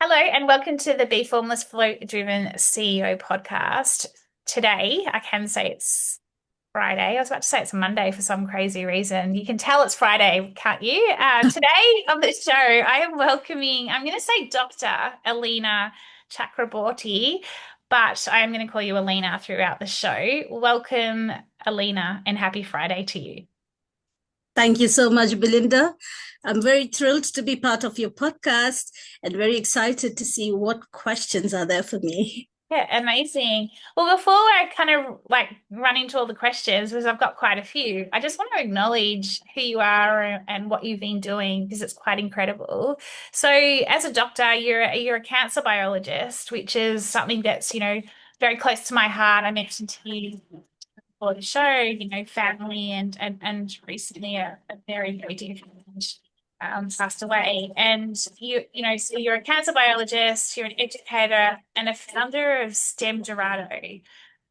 Hello, and welcome to the Be Formless Flow Driven CEO podcast. Today, I can say it's Friday. I was about to say it's Monday for some crazy reason. You can tell it's Friday, can't you? Today on the show, I am welcoming, I'm going to say Dr. Alina Chakraborty, but I am going to call you Alina throughout the show. Welcome, Alina, and happy Friday to you. Thank you so much, Belinda. I'm very thrilled to be part of your podcast and very excited to see what questions are there for me. Yeah, amazing. Well, before I kind of like run into all the questions, because I've got quite a few, I just want to acknowledge who you are and what you've been doing because it's quite incredible. So, as a doctor, you're a cancer biologist, which is something that's, very close to my heart. I mentioned to you for the show, family and recently a very, very dear friend passed away. And so you're a cancer biologist, you're an educator, and a founder of STEM Dorado,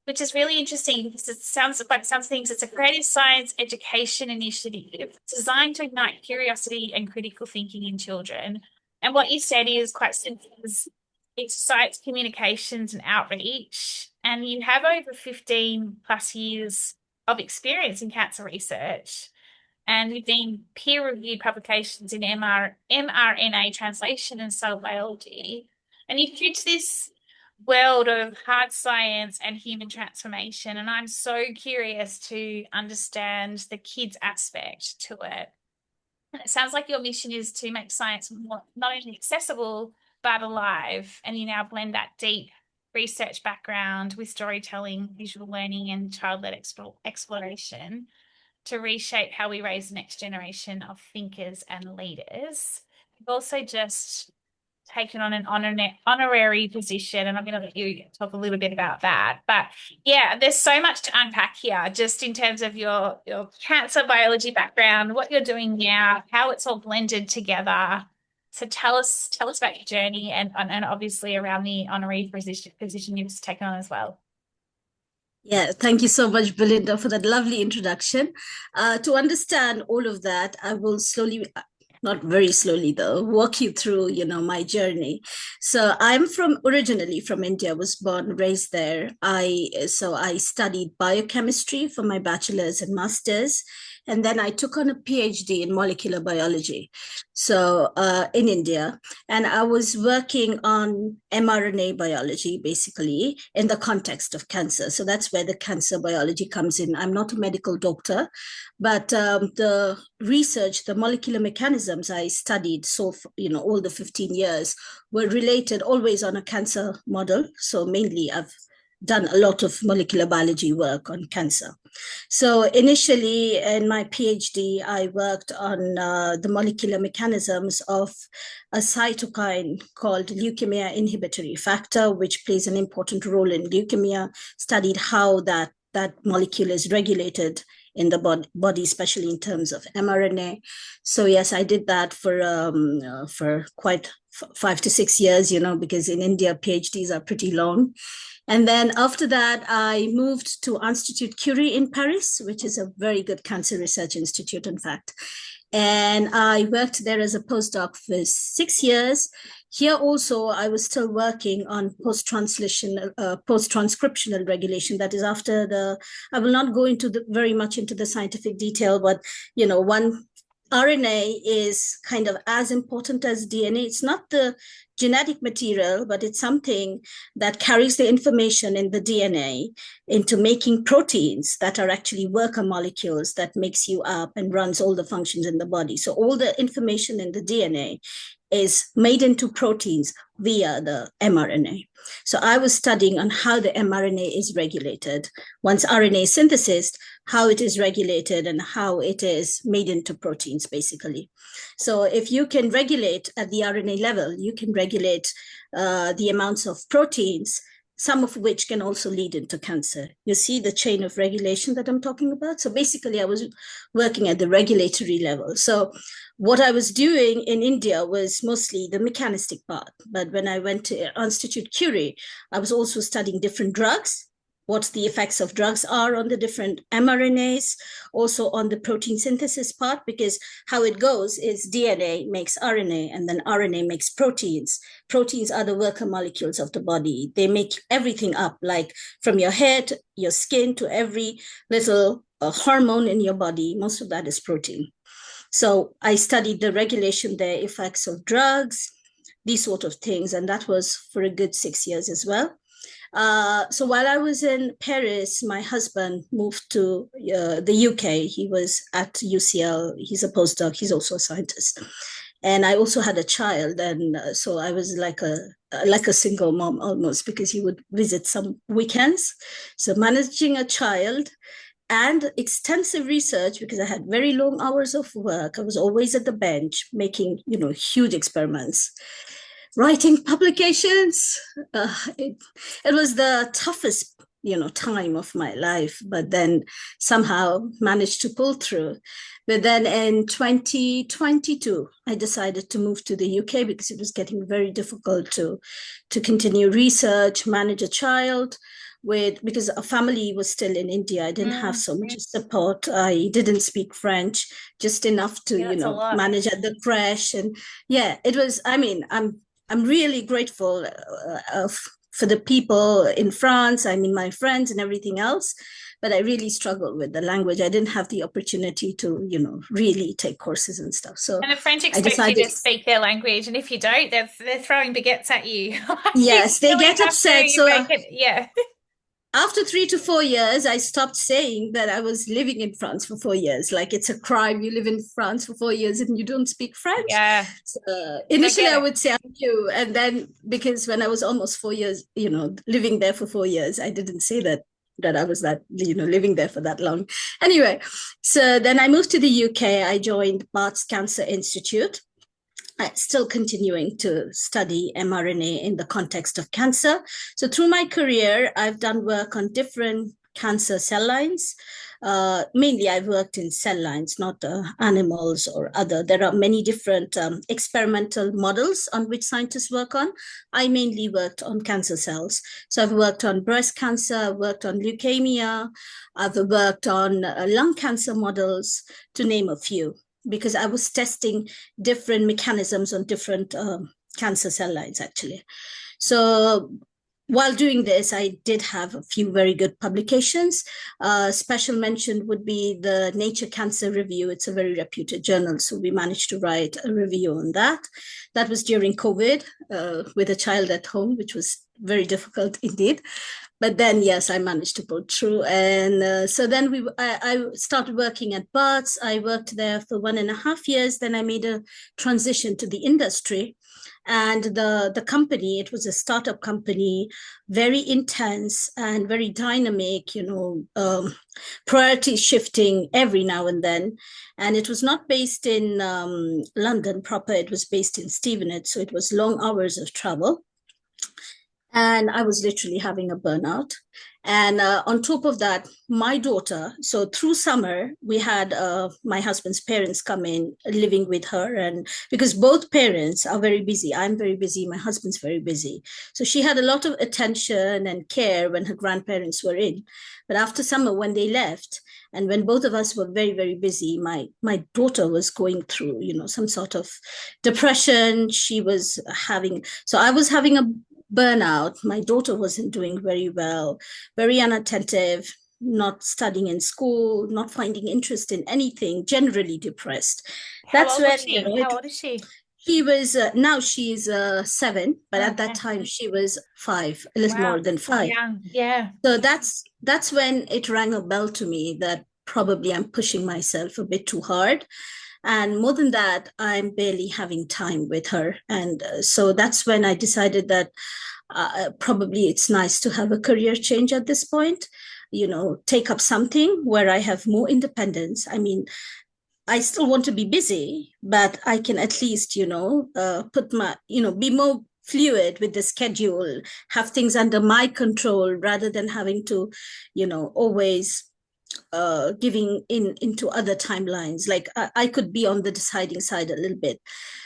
which is really interesting because it sounds by the sounds of things, it's a creative science education initiative designed to ignite curiosity and critical thinking in children. And what you said is quite simple. It's science communications and outreach, and you have over 15 plus years of experience in cancer research. And you've been peer-reviewed publications in mRNA translation and cell biology. And you've bridged this world of hard science and human transformation. And I'm so curious to understand the kids aspect to it. And it sounds like your mission is to make science more, not only accessible, but alive. And you now blend that deep research background with storytelling, visual learning, and child-led exploration to reshape how we raise the next generation of thinkers and leaders. You've also just taken on an honorary position, and I'm going to let you talk a little bit about that. But yeah, there's so much to unpack here, just in terms of your cancer biology background, what you're doing now, how it's all blended together. So tell us about your journey and obviously around the honorary position you've just taken on as well. Yeah, thank you so much, Belinda, for that lovely introduction. To understand all of that, I will slowly, not very slowly though, walk you through, my journey. So I'm originally from India, was born, raised there. I studied biochemistry for my bachelor's and master's. And then I took on a PhD in molecular biology. So in India, and I was working on mRNA biology, basically, in the context of cancer. So that's where the cancer biology comes in. I'm not a medical doctor, but the research, the molecular mechanisms I studied, so all the 15 years, were related always on a cancer model. So mainly, I've done a lot of molecular biology work on cancer. So initially in my PhD, I worked on the molecular mechanisms of a cytokine called leukemia inhibitory factor, which plays an important role in leukemia, studied how that molecule is regulated in the body, especially in terms of mRNA. So yes, I did that for quite 5 to 6 years, because in India, PhDs are pretty long. And then after that, I moved to Institut Curie in Paris, which is a very good cancer research institute, in fact. And I worked there as a postdoc for 6 years. Here also, I was still working on post-transcriptional regulation. That is I will not go very much into the scientific detail, but, one RNA is kind of as important as DNA. It's not the genetic material, but it's something that carries the information in the DNA into making proteins that are actually worker molecules that makes you up and runs all the functions in the body. So all the information in the DNA is made into proteins via the mRNA. So I was studying on how the mRNA is regulated. Once RNA is synthesized, how it is regulated and how it is made into proteins, basically. So if you can regulate at the RNA level, you can regulate the amounts of proteins, some of which can also lead into cancer. You see the chain of regulation that I'm talking about? So basically, I was working at the regulatory level. So what I was doing in India was mostly the mechanistic part. But when I went to Institute Curie, I was also studying different drugs what the effects of drugs are on the different mRNAs, also on the protein synthesis part, because how it goes is DNA makes RNA and then RNA makes proteins. Proteins are the worker molecules of the body. They make everything up, like from your head, your skin, to every little hormone in your body. Most of that is protein. So I studied the regulation, the effects of drugs, these sort of things. And that was for a good 6 years as well. So while I was in Paris, my husband moved to the UK. He was at UCL. He's a postdoc. He's also a scientist. And I also had a child. And so I was like a single mom almost, because he would visit some weekends. So managing a child and extensive research, because I had very long hours of work. I was always at the bench making, huge experiments, writing publications. It was the toughest, time of my life, but then somehow managed to pull through. But then in 2022, I decided to move to the UK because it was getting very difficult to continue research, manage a child, because our family was still in India. I didn't have so much support. I didn't speak French, just enough to, manage at the crash. And yeah, it was, I'm really grateful for the people in France, my friends and everything else. But I really struggled with the language. I didn't have the opportunity to, really take courses and stuff. So and the French expect you to speak their language, and if you don't, they're throwing baguettes at you. Yes, they get upset. So yeah. After 3 to 4 years, I stopped saying that I was living in France for 4 years. Like, it's a crime. You live in France for 4 years and you don't speak French. Yeah. So, initially, I would say I'm you. And then, because when I was almost 4 years, living there for 4 years, I didn't say that I was living there for that long. Anyway, so then I moved to the UK. I joined Bart's Cancer Institute. I'm still continuing to study mRNA in the context of cancer. So through my career, I've done work on different cancer cell lines. Mainly, I've worked in cell lines, not animals or other. There are many different experimental models on which scientists work on. I mainly worked on cancer cells. So I've worked on breast cancer, I've worked on leukemia, I've worked on lung cancer models, to name a few, because I was testing different mechanisms on different cancer cell lines, actually. So while doing this, I did have a few very good publications. Special mention would be the Nature Cancer Review. It's a very reputed journal, so we managed to write a review on that. That was during COVID, with a child at home, which was very difficult indeed. But then, yes, I managed to pull through. And so then I started working at Bart's. I worked there for 1.5 years. Then I made a transition to the industry. And the company, it was a startup company, very intense and very dynamic, priority shifting every now and then. And it was not based in London proper. It was based in Stevenage. So it was long hours of travel. And I was literally having a burnout. And on top of that, my daughter, so through summer, we had my husband's parents come in, living with her. And because both parents are very busy, I'm very busy, my husband's very busy. So she had a lot of attention and care when her grandparents were in. But after summer, when they left, and when both of us were very, very busy, my daughter was going through, some sort of depression. She was having, so I was having a burnout. My daughter wasn't doing very well, very unattentive, not studying in school, not finding interest in anything, generally depressed. How old was she? How old is she? She was, now she's 7, but at that time she was 5, a little more than 5. Young. Yeah. So that's when it rang a bell to me that probably I'm pushing myself a bit too hard. And more than that, I'm barely having time with her. And so that's when I decided that probably it's nice to have a career change at this point, take up something where I have more independence. I still want to be busy, but I can at least, put my, be more fluid with the schedule, have things under my control rather than having to, always giving into other timelines. Like I could be on the deciding side a little bit.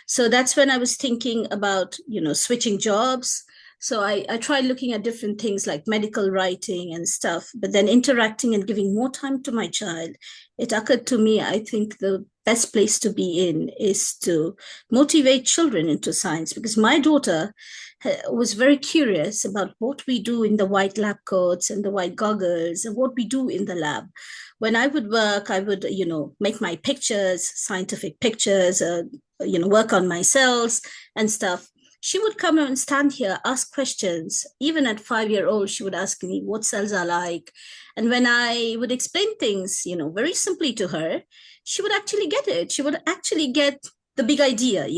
So that's when I was thinking about, switching jobs, So I tried looking at different things like medical writing and stuff, but then interacting and giving more time to my child, it occurred to me, I think the best place to be in is to motivate children into science, because my daughter was very curious about what we do in the white lab coats and the white goggles and what we do in the lab. When I would work, I would, make my pictures, scientific pictures, work on my cells and stuff. She would come and stand here, ask questions. Even at 5 year old, she would ask me what cells are like. And when I would explain things, very simply to her, she would actually get it. She would actually get the big idea.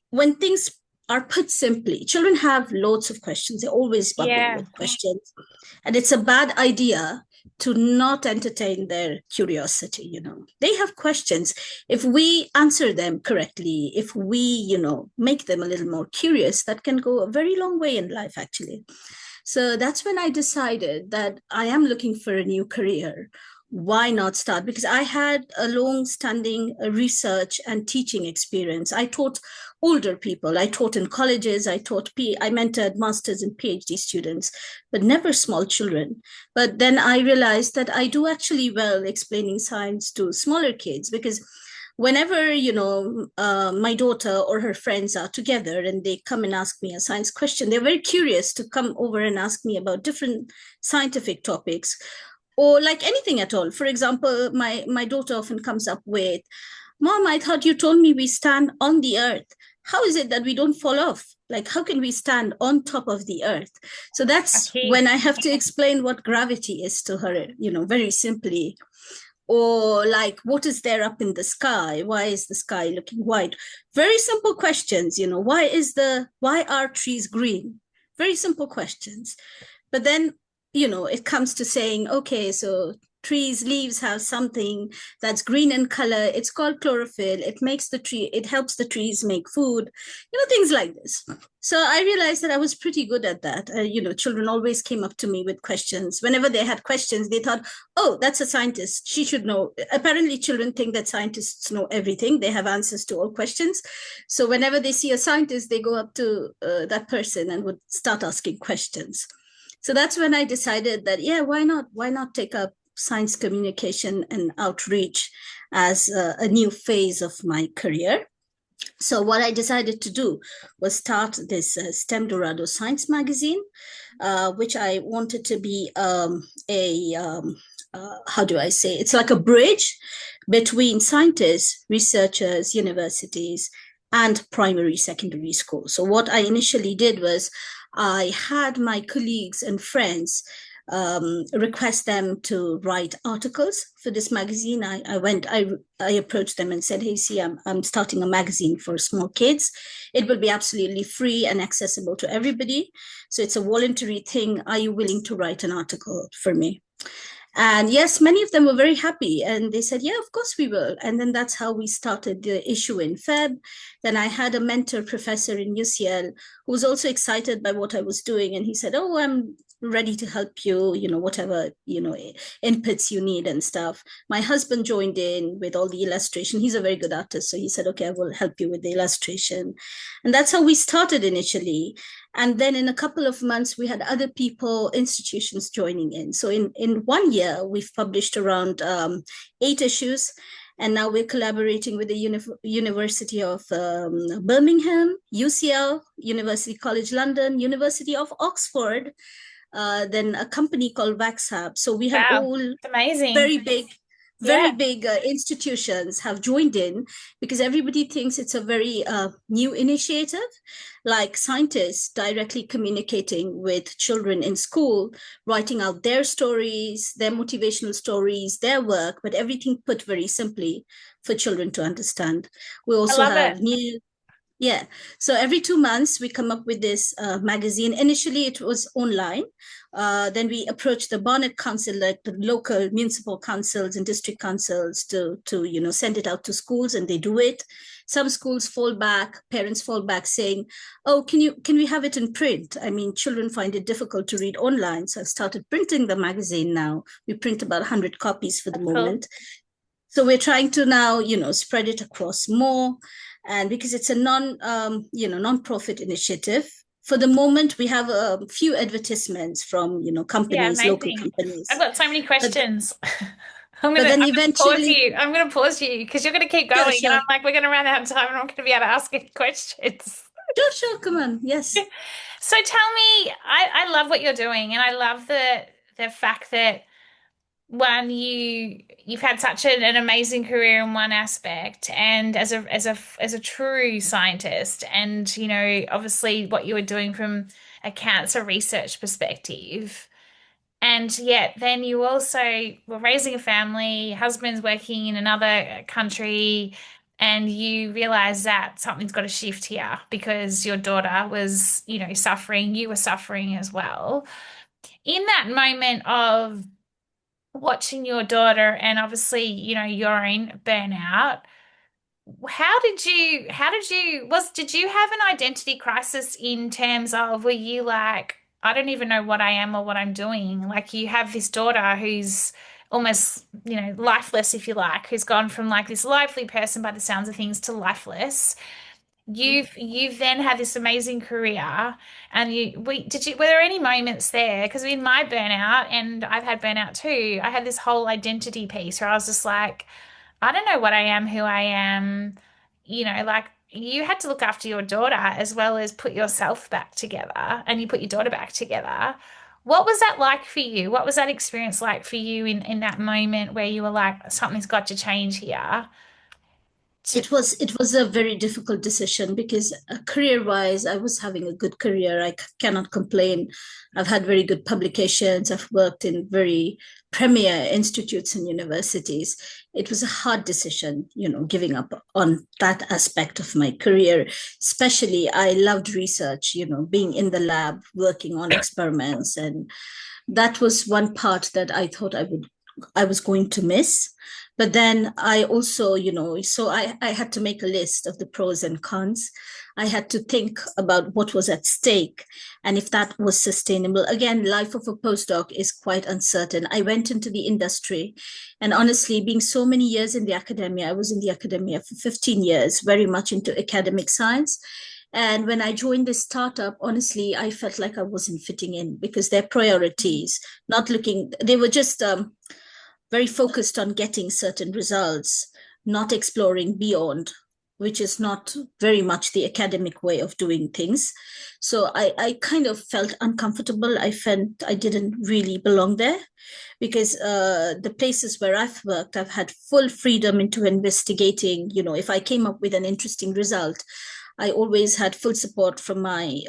When things are put simply, children have loads of questions. They're always bubbling Yeah. with questions. And it's a bad idea to not entertain their curiosity. They have questions. If we answer them correctly, if we, make them a little more curious, that can go a very long way in life, actually. So that's when I decided that I am looking for a new career. Why not start? Because I had a long standing research and teaching experience. I taught older people. I taught in colleges. I mentored masters and PhD students, but never small children. But then I realized that I do actually well explaining science to smaller kids, because whenever my daughter or her friends are together and they come and ask me a science question, they're very curious to come over and ask me about different scientific topics, or like anything at all. For example, my daughter often comes up with, Mom, I thought you told me we stand on the earth. How is it that we don't fall off? Like, how can we stand on top of the earth? So that's Okay. when I have to explain what gravity is to her, very simply. Or like, what is there up in the sky? Why is the sky looking white? Very simple questions. Why are trees green? Very simple questions. But then, it comes to saying, okay, so trees leaves have something that's green in color. It's called chlorophyll. It helps the trees make food, things like this. So I realized that I was pretty good at that. Children always came up to me with questions. Whenever they had questions, they thought, oh, that's a scientist, she should know. Apparently children think that scientists know everything, they have answers to all questions. So whenever they see a scientist, they go up to that person and would start asking questions. So that's when I decided that, yeah, why not take up science communication and outreach as a new phase of my career. So what I decided to do was start this STEM Dorado Science magazine, which I wanted to be how do I say, it's like a bridge between scientists, researchers, universities, and primary, secondary schools. So what I initially did was I had my colleagues and friends request them to write articles for this magazine. I approached them and said, hey, see, I'm starting a magazine for small kids. It will be absolutely free and accessible to everybody. So it's a voluntary thing. Are you willing to write an article for me? And yes, many of them were very happy. And they said, yeah, of course we will. And then that's how we started the issue in Feb. Then I had a mentor professor in UCL who was also excited by what I was doing. And he said, oh, I'm ready to help you, whatever, inputs you need and stuff. My husband joined in with all the illustration. He's a very good artist. So he said, okay, I will help you with the illustration. And that's how we started initially. And then in a couple of months, we had other people, institutions joining in. So in 1 year, we've published around 8 issues. And now we're collaborating with the University of Birmingham, UCL, University College London, University of Oxford, then a company called VaxHub. So we have Wow. all It's amazing. very big Yeah. institutions have joined in, because everybody thinks it's a very new initiative, like scientists directly communicating with children in school, writing out their stories, their motivational stories, their work, but everything put very simply for children to understand. We I also love it. have new yeah. So every 2 months we come up with this magazine. Initially, it was online. Then we approached the Barnet Council, like the local municipal councils and district councils, to send it out to schools, and they do it. Some schools fall back, parents fall back saying, "Oh, can we have it in print?" I mean, children find it difficult to read online, so I've started printing the magazine now. We print about 100 copies for the That's cool. moment. So we're trying to now, spread it across more, and because it's a non-profit initiative, for the moment, we have a few advertisements from, Yeah, companies, local amazing. I've companies. got so many But questions. but then I'm gonna pause eventually, you. I'm gonna pause you because you're gonna keep sure, going, and I'm sure, like, we're gonna run out of time, and I'm not gonna be able to ask any questions. sure, sure. Come on, yes. So tell me, I love what you're doing, and I love the fact that one, you've had such an amazing career in one aspect, and as a true scientist, and obviously what you were doing from a cancer research perspective. And yet, then you also were raising a family, husband's working in another country, and you realize that something's got to shift here because your daughter was, suffering, you were suffering as well. In that moment of watching your daughter and obviously, your own burnout, did you have an identity crisis in terms of, were you like, I don't even know what I am or what I'm doing? Like you have this daughter who's almost, lifeless, if you like, who's gone from like this lively person by the sounds of things to lifeless. You've then had this amazing career, and were there any moments there? Because in my burnout, and I've had burnout too, I had this whole identity piece where I was just like, I don't know what I am, who I am. Like you had to look after your daughter as well as put yourself back together, and you put your daughter back together. What was that like for you? What was that experience like for you in that moment where you were like, something's got to change here? To, It was a very difficult decision because career wise, I was having a good career. I cannot complain. I've had very good publications. I've worked in very premier institutes and universities. It was a hard decision, giving up on that aspect of my career. Especially, I loved research, being in the lab, working on experiments, and that was one part that I thought I was going to miss. But then I also, so I had to make a list of the pros and cons. I had to think about what was at stake and if that was sustainable. Again, life of a postdoc is quite uncertain. I went into the industry, and honestly, being so many years in the academia, I was in the academia for 15 years, very much into academic science. And when I joined this startup, honestly, I felt like I wasn't fitting in because their priorities, not looking, they were just very focused on getting certain results, not exploring beyond, which is not very much the academic way of doing things. So I kind of felt uncomfortable. I felt I didn't really belong there because the places where I've worked, I've had full freedom into investigating. If I came up with an interesting result, I always had full support from my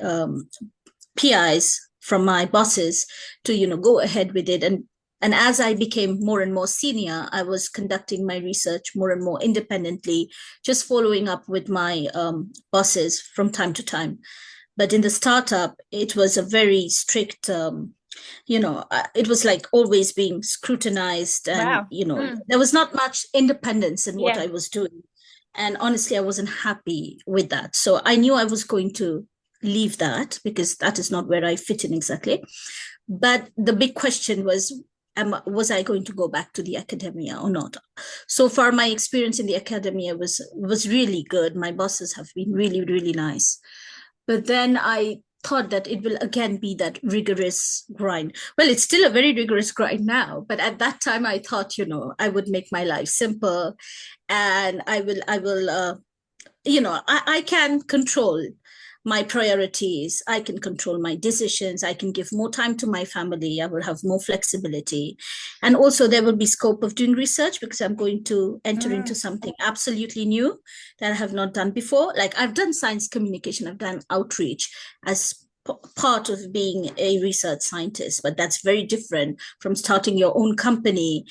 PIs, from my bosses to, go ahead with it. And as I became more and more senior, I was conducting my research more and more independently, just following up with my bosses from time to time. But in the startup, it was a very strict, it was like always being scrutinized, and wow. Mm, there was not much independence in what yeah. I was doing. And honestly, I wasn't happy with that. So I knew I was going to leave that because that is not where I fit in exactly. But the big question was I going to go back to the academia or not? So far, my experience in the academia was really good. My bosses have been really, really nice. But then I thought that it will again be that rigorous grind. Well, it's still a very rigorous grind now, but at that time I thought, I would make my life simple, and I can control my priorities. I can control my decisions. I can give more time to my family. I will have more flexibility. And also, there will be scope of doing research because I'm going to enter into Mm, something absolutely new that I have not done before. Like I've done science communication, I've done outreach as part of being a research scientist, but that's very different from starting your own company,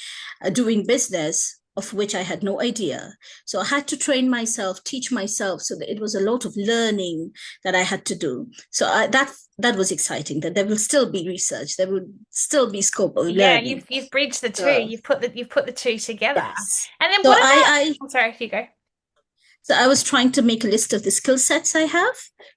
doing business, of which I had no idea. So I had to train myself, teach myself, so that it was a lot of learning that I had to do. So that was exciting. That there will still be research, there will still be scope of yeah, learning. you've bridged the two. So You've put the two together. yes. And then So what about, I'm sorry, you go. I was trying to make a list of the skill sets I have,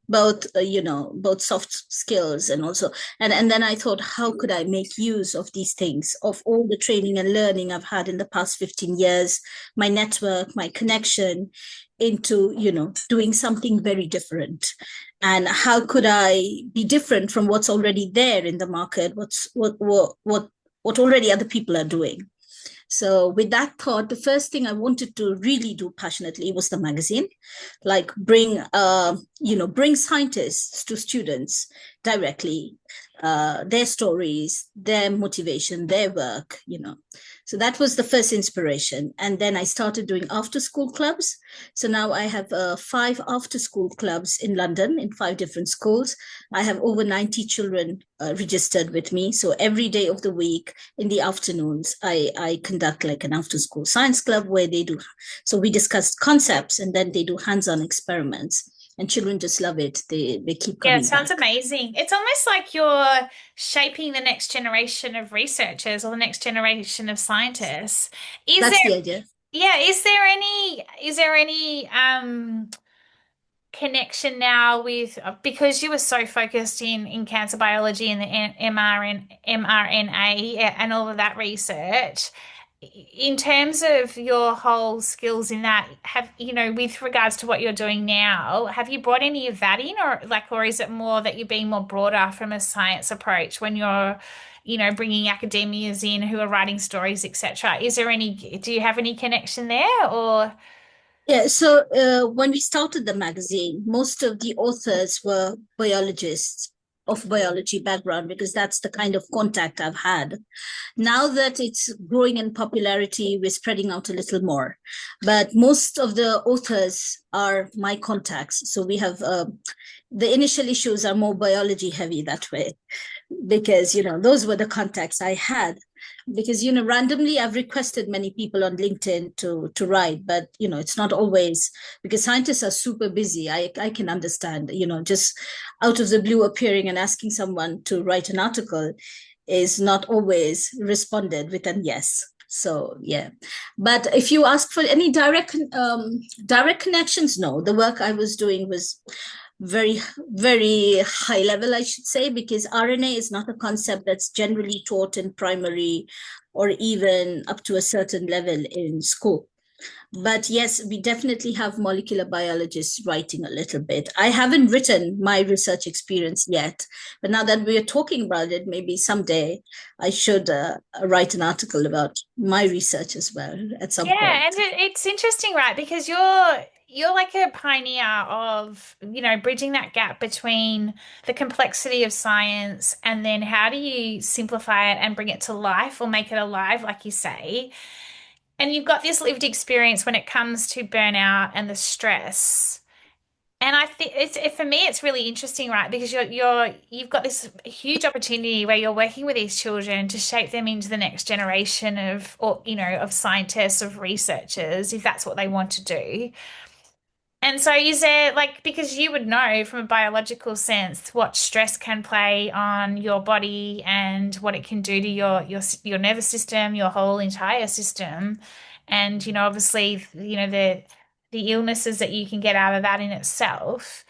both both soft skills and also, and then I thought, how could I make use of these things, of all the training and learning I've had in the past 15 years, my network, my connection, into, doing something very different. And how could I be different from what's already there in the market? What already other people are doing? So with that thought, the first thing I wanted to really do passionately was the magazine, like bring scientists to students directly, their stories, their motivation, their work, So that was the first inspiration. And then I started doing after school clubs. So now I have 5 after school clubs in London in 5 different schools. I have over 90 children registered with me. So every day of the week in the afternoons, I conduct like an after school science club where they do. So we discuss concepts and then they do hands-on experiments. And children just love it. They keep Yeah, it coming sounds back. amazing. It's almost like you're shaping the next generation of researchers or the next generation of scientists. Is there, That's the idea. yeah, is there any connection now with because you were so focused in cancer biology and the mRNA and all of that research, in terms of your whole skills in that, have with regards to what you're doing now, have you brought any of that in, or is it more that you're being more broader from a science approach when you're bringing academias in who are writing stories, etc.? Do you have any connection there, or? Yeah, so when we started the magazine, most of the authors were biologists of biology background because that's the kind of contact I've had. Now that it's growing in popularity, we're spreading out a little more. But most of the authors are my contacts. So we have the initial issues are more biology heavy that way because those were the contacts I had because randomly I've requested many people on LinkedIn to write, but it's not always because scientists are super busy. I can understand, just out of the blue appearing and asking someone to write an article is not always responded with an yes. So yeah, but if you ask for any direct connections, no. The work I was doing was very, very high level, I should say, because RNA is not a concept that's generally taught in primary or even up to a certain level in school. But yes, we definitely have molecular biologists writing a little bit. I haven't written my research experience yet, but now that we are talking about it, maybe someday I should write an article about my research as well at some Yeah, point. and it's interesting, right? Because you're like a pioneer of, bridging that gap between the complexity of science and then how do you simplify it and bring it to life or make it alive, like you say. And you've got this lived experience when it comes to burnout and the stress. And I think for me, it's really interesting, right? Because you've got this huge opportunity where you're working with these children to shape them into the next generation of scientists, of researchers, if that's what they want to do. And so is there like, because you would know from a biological sense what stress can play on your body and what it can do to your nervous system, your whole entire system. And, obviously, the illnesses that you can get out of that in itself.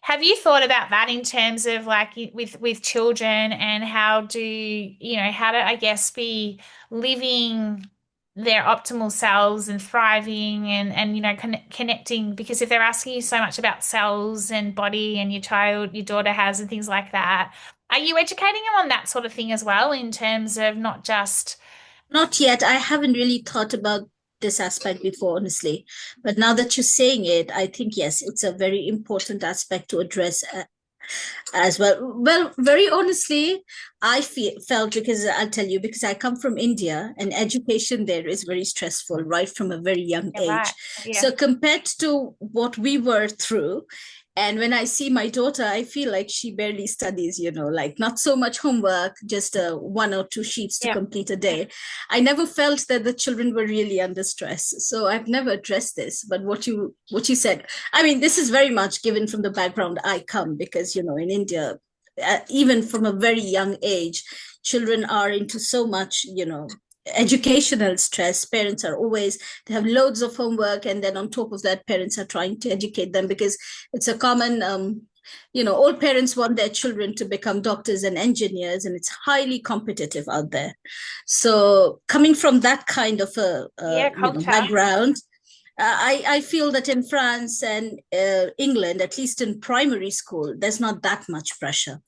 Have you thought about that in terms of like with children and how to I guess be living their optimal selves and thriving and connecting, because if they're asking you so much about cells and body and your daughter has and things like that, are you educating them on that sort of thing as well in terms of not just Not yet. I haven't really thought about this aspect before, honestly. But now that you're saying it, I think, yes, it's a very important aspect to address as well. Well, very honestly, felt because I'll tell you, because I come from India and education there is very stressful right from a very young yeah, right, age. yeah. So compared to what we were through, and when I see my daughter, I feel like she barely studies, like not so much homework, just 1 or 2 sheets to Yeah. complete a day. I never felt that the children were really under stress. So I've never addressed this. But what you said, I mean, this is very much given from the background I come because, in India, even from a very young age, children are into so much, educational stress. Parents are always, they have loads of homework. And then on top of that, parents are trying to educate them because it's a common, all parents want their children to become doctors and engineers, and it's highly competitive out there. So coming from that kind of a Yeah, culture. background, I feel that in France and England, at least in primary school, there's not that much pressure.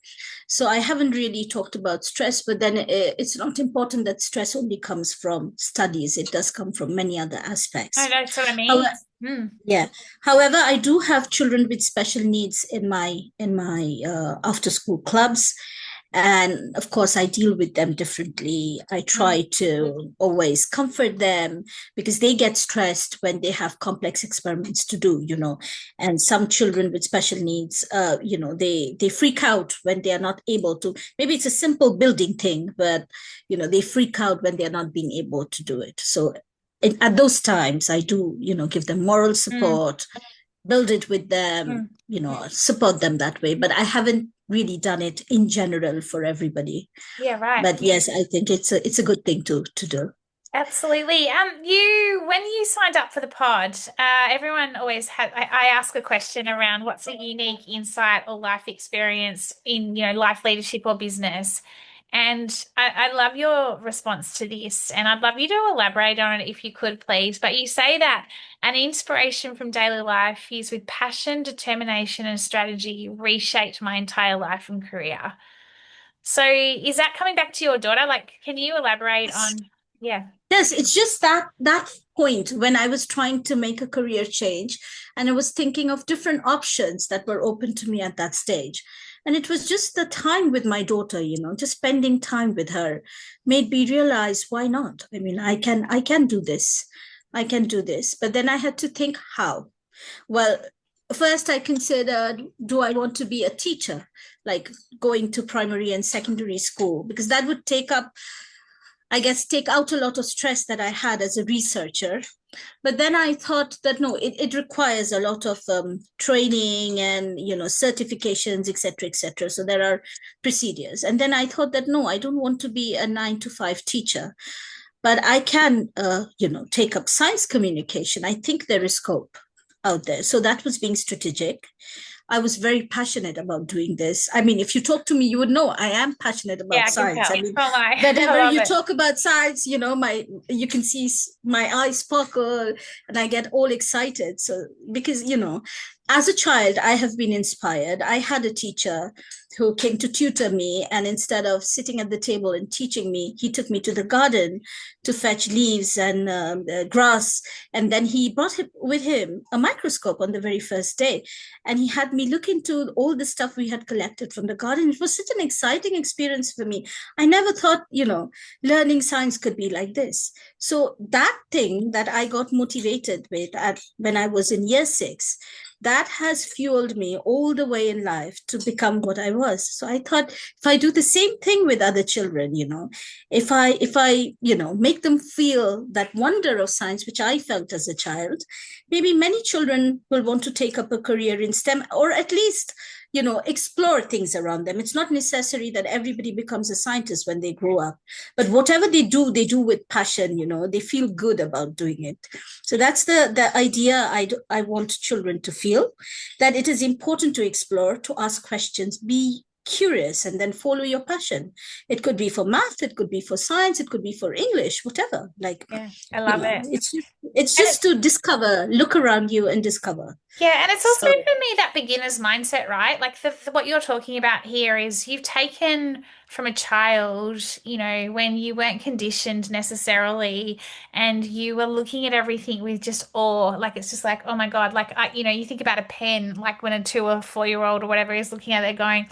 So I haven't really talked about stress, but then it's not important that stress only comes from studies. It does come from many other I aspects. know, that's what I However, mean. Hmm. yeah. However, I do have children with special needs in my after school clubs, and of course, I deal with them differently. I Mm. try to always comfort them because they get stressed when they have complex experiments to do. And some children with special needs, they freak out when they are not able to. Maybe it's a simple building thing, but they freak out when they are not being able to do it. So at those times I do give them moral Mm. support, build it with them, Mm. support them that way, but I haven't really done it in general for everybody. Yeah, right. But yes, I think it's a good thing to do. Absolutely. When you signed up for the pod, everyone always had, I ask a question around what's a unique insight or life experience in, life leadership or business. And I love your response to this, and I'd love you to elaborate on it if you could, please. But you say that an inspiration from daily life fused with passion, determination, and strategy reshaped my entire life and career. So is that coming back to your daughter? Like, can you elaborate on, yeah. Yes, it's just that point when I was trying to make a career change, and I was thinking of different options that were open to me at that stage. And it was just the time with my daughter, just spending time with her made me realize, why not? I mean, I can do this. I can do this. But then I had to think how. Well, first I considered, do I want to be a teacher, like going to primary and secondary school? Because that would take out a lot of stress that I had as a researcher. But then I thought that no, it requires a lot of training and certifications, etc., etc. So there are procedures. And then I thought that no, I don't want to be a 9 to 5 teacher, but I can, take up science communication. I think there is scope out there. So that was being strategic. I was very passionate about doing this. I mean, if you talk to me, you would know I am passionate Yeah, about I can science. I tell. mean, Oh my, I whenever love you it. talk about science, you can see my eyes sparkle and I get all excited. So, because, as a child, I have been inspired. I had a teacher who came to tutor me, and instead of sitting at the table and teaching me, he took me to the garden to fetch leaves and grass. And then he brought with him a microscope on the very first day, and he had me look into all the stuff we had collected from the garden. It was such an exciting experience for me. I never thought, learning science could be like this. So that thing that I got motivated with when I was in year 6, that has fueled me all the way in life to become what I was. So I thought, if I do the same thing with other children, if I make them feel that wonder of science, which I felt as a child, maybe many children will want to take up a career in STEM, or at least explore things around them. It's not necessary that everybody becomes a scientist when they grow up, but whatever they do with passion. They feel good about doing it. So that's the idea. I want children to feel that it is important to explore, to ask questions, be curious, and then follow your passion. It could be for math, it could be for science, it could be for English, whatever. Like, Yeah, I love it. it's And just to discover, look around you and discover. yeah, and it's also So for me that beginner's mindset, right? Like what you're talking about here is you've taken from a child, when you weren't conditioned necessarily, and you were looking at everything with just awe. Like it's just like, oh my God, like you think about a pen, like when a 2 or 4 year old or whatever is looking at it going,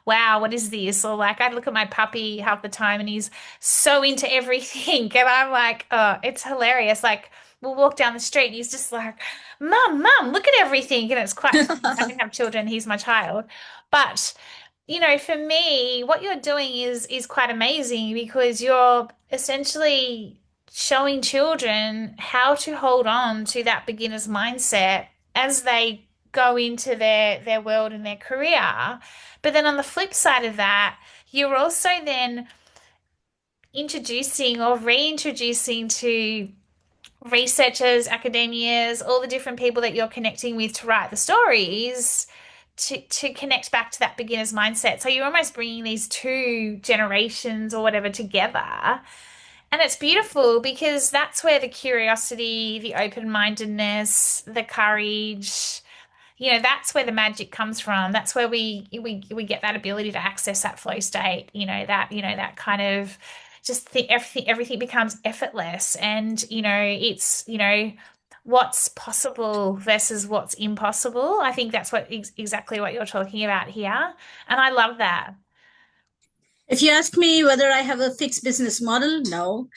wow, what is this? Or like I'd look at my puppy half the time and he's so into everything. And I'm like, oh, it's hilarious. Like we'll walk down the street and he's just like, Mum, look at everything. And it's quite funny. I don't have children, he's my child. But, for me, what you're doing is quite amazing because you're essentially showing children how to hold on to that beginner's mindset as they go into their world and their career. But then on the flip side of that, you're also then introducing or reintroducing to researchers, academias, all the different people that you're connecting with to write the stories to connect back to that beginner's mindset. So you're almost bringing these two generations or whatever together. And it's beautiful because that's where the curiosity, the open-mindedness, the courage, that's where the magic comes from. That's where we get that ability to access that flow state, that kind of just everything becomes effortless. And, it's, what's possible versus what's impossible. I think that's exactly what you're talking about here. And I love that. If you ask me whether I have a fixed business model, no.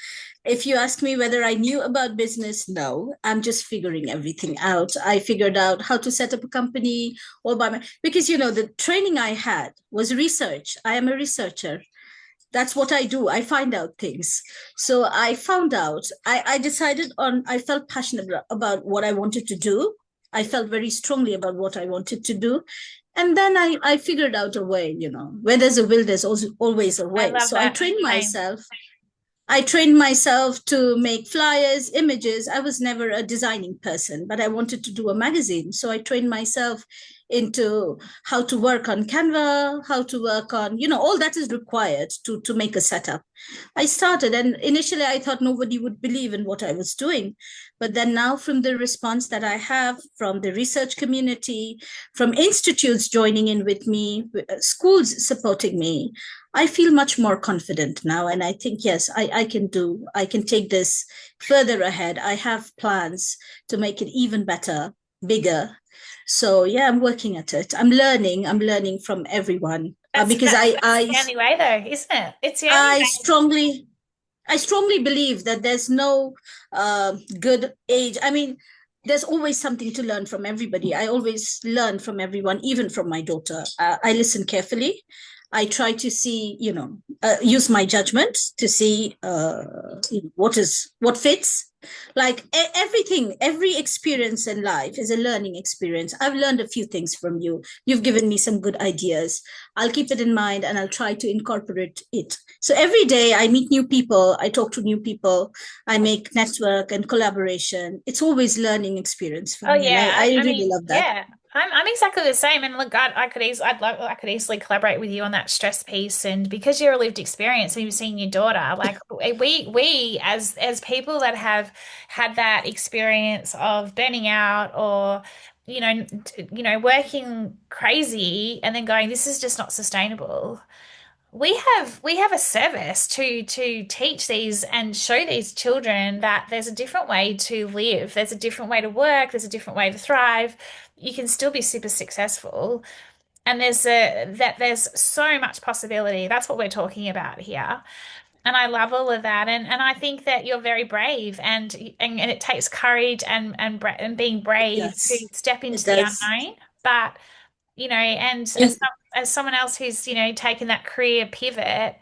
If you ask me whether I knew about business, no. I'm just figuring everything out. I figured out how to set up a company all by my, because the training I had was research. I am a researcher. That's what I do. I find out things. So I found out, I decided on, I felt passionate about what I wanted to do. I felt very strongly about what I wanted to do. And then I figured out a way, where there's a will, there's also always a I way. love So I that. trained Same. myself. I trained myself to make flyers, images. I was never a designing person, but I wanted to do a magazine. So I trained myself into how to work on Canva, how to work on, all that is required to make a setup. I started, and initially I thought nobody would believe in what I was doing. But then now, from the response that I have from the research community, from institutes joining in with me, schools supporting me, I feel much more confident now. And I think, yes, I can take this further ahead. I have plans to make it even better, bigger. So yeah, I'm working at it. I'm learning from everyone because That's the only way though, isn't it? It's the only I way. strongly, I strongly believe that there's no good age. I mean, there's always something to learn from everybody. I always learn from everyone, even from my daughter. I listen carefully. I try to see, use my judgment to see what fits. Like everything, every experience in life is a learning experience. I've learned a few things from you. You've given me some good ideas. I'll keep it in mind and I'll try to incorporate it. So every day I meet new people, I talk to new people, I make network and collaboration. It's always learning experience for Oh me, and yeah, I I really mean, love that. yeah, I'm exactly the same. And look, I could easily collaborate with you on that stress piece. And because you're a lived experience and you've seen your daughter, like we as people that have had that experience of burning out or working crazy and then going, this is just not sustainable. We have a service to teach these and show these children that there's a different way to live, there's a different way to work, there's a different way to thrive. You can still be super successful, and there's so much possibility. That's what we're talking about here. And I love all of that. And I think that you're very brave and it takes courage and being It brave to does. step It into the does. unknown. But and You, as someone else who's, taken that career pivot,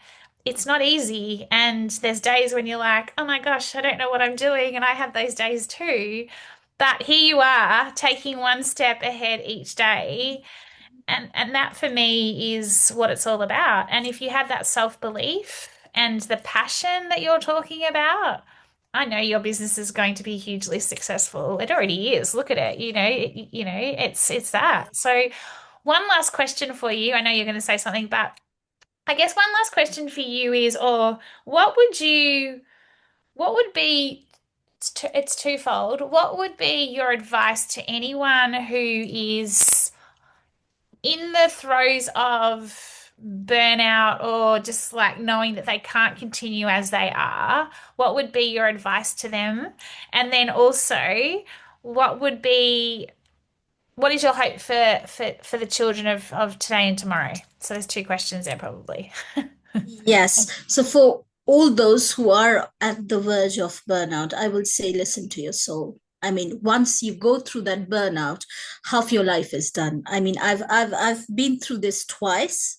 it's not easy. And there's days when you're like, oh my gosh, I don't know what I'm doing. And I have those days too. But here you are taking one step ahead each day. And that for me is what it's all about. And if you have that self-belief and the passion that you're talking about, I know your business is going to be hugely successful. It already is. Look at it. It's that. So one last question for you. I know you're going to say something, but I guess one last question for you is, or what would be, it's twofold. What would be your advice to anyone who is in the throes of burnout or just like knowing that they can't continue as they are? What would be your advice to them? And then also, what would be what is your hope for the children of today and tomorrow? So there's two questions there probably. yes. So for all those who are at the verge of burnout, I will say, listen to your soul. I mean, once you go through that burnout, half your life is done. I mean, I've been through this twice.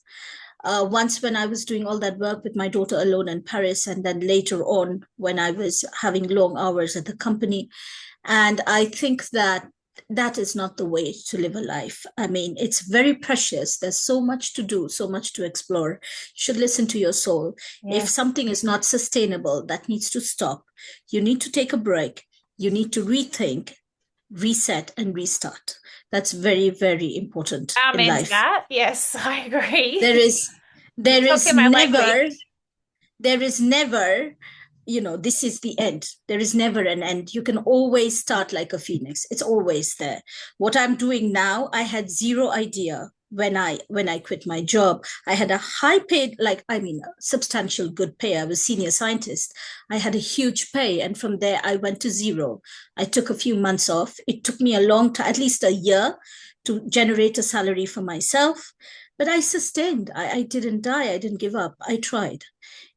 Once when I was doing all that work with my daughter alone in Paris, and then later on when I was having long hours at the company. And I think that that is not the way to live a life. I mean, it's very precious. There's so much to do, so much to explore. You should listen to your soul. If Yes. something is not sustainable, that needs to stop. You need to take a break. You need to rethink, reset, and restart. That's very, very important in Amen to life. that. Yes, I agree. There is You're there is talking my language. never there is never this is the end. There is never an end. You can always start like a phoenix. It's always there. What I'm doing now, I had zero idea when I quit my job. I had a high paid, like, I mean, substantial good pay. I was senior scientist. I had a huge pay. And from there, I went to zero. I took a few months off. It took me a long time, at least a year, to generate a salary for myself. But I sustained. I didn't die. I didn't give up. I tried.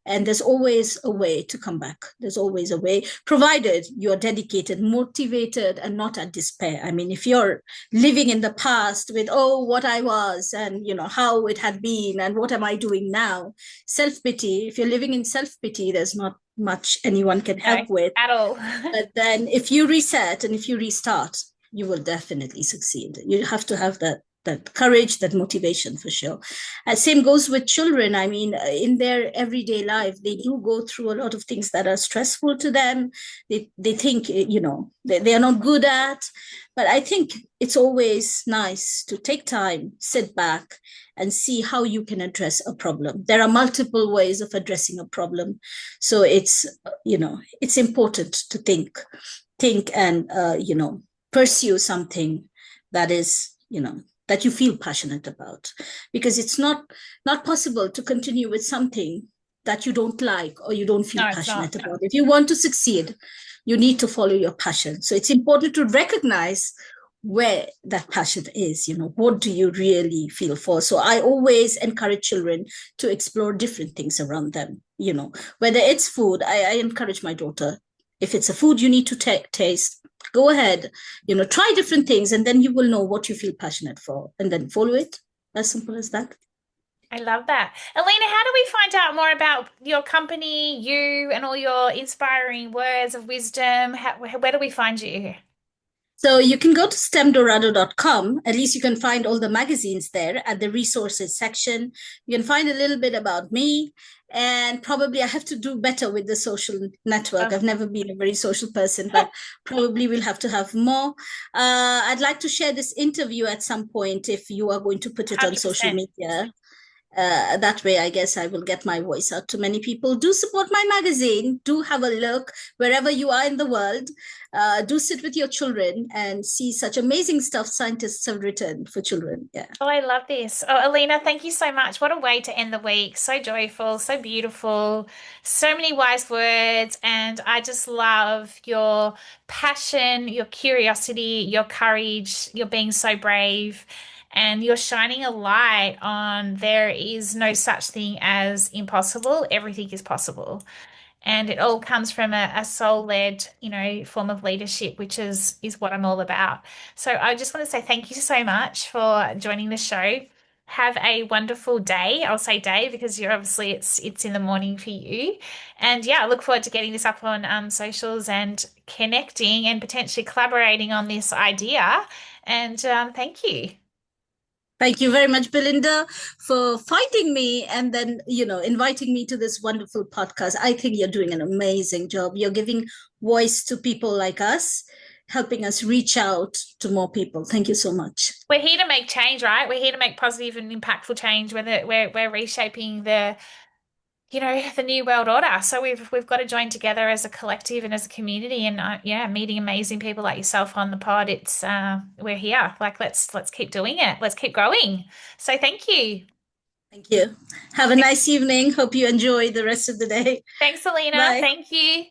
And there's always a way to come back. There's always a way, provided you're dedicated, motivated, and not at despair. I mean, if you're living in the past with, oh, what I was and, how it had been and what am I doing now, self-pity, if you're living in self-pity, there's not much anyone can No, help with. at all. But then if you reset and if you restart, you will definitely succeed. You have to have that courage, that motivation for sure. And same goes with children. I mean, in their everyday life, they do go through a lot of things that are stressful to them. They think, they are not good at. But I think it's always nice to take time, sit back, and see how you can address a problem. There are multiple ways of addressing a problem. So it's important to think and, pursue something that is, that you feel passionate about, because it's not possible to continue with something that you don't like or you don't feel No, it's passionate not. about. If you want to succeed, you need to follow your passion. So it's important to recognize where that passion is. What do you really feel for? So I always encourage children to explore different things around them. Whether it's food, I encourage my daughter, if it's a food you need to taste, go ahead, try different things, and then you will know what you feel passionate for, and then follow it. As simple as that. I love that. Alina, how do we find out more about your company, you, and all your inspiring words of wisdom? Where do we find you? So you can go to stemdorado.com. At least you can find all the magazines there at the resources section. You can find a little bit about me. And probably I have to do better with the social network. Oh, I've never been a very social person, but probably we'll have to have more. I'd like to share this interview at some point if you are going to put it on social 100%. media. That way, I guess I will get my voice out to many people. Do support my magazine. Do have a look wherever you are in the world. Do sit with your children and see such amazing stuff scientists have written for children. Yeah. Oh, I love this. Oh, Alina, thank you so much. What a way to end the week. So joyful, so beautiful, so many wise words. And I just love your passion, your curiosity, your courage. You're being so brave and you're shining a light on there is no such thing as impossible. Everything is possible. And it all comes from a soul-led, form of leadership, which is what I'm all about. So I just want to say thank you so much for joining the show. Have a wonderful day. I'll say day because you're obviously it's in the morning for you. And yeah, I look forward to getting this up on socials and connecting and potentially collaborating on this idea. And thank you. Thank you very much, Belinda, for fighting me and then, inviting me to this wonderful podcast. I think you're doing an amazing job. You're giving voice to people like us, helping us reach out to more people. Thank you so much. We're here to make change, right? We're here to make positive and impactful change. Whether we're reshaping the new world order. So we've got to join together as a collective and as a community. And yeah, meeting amazing people like yourself on the pod. It's we're here. Like let's keep doing it. Let's keep growing. So thank you. Thank you. Have a nice evening. Hope you enjoy the rest of the day. Thanks, Alina. Bye. Thank you.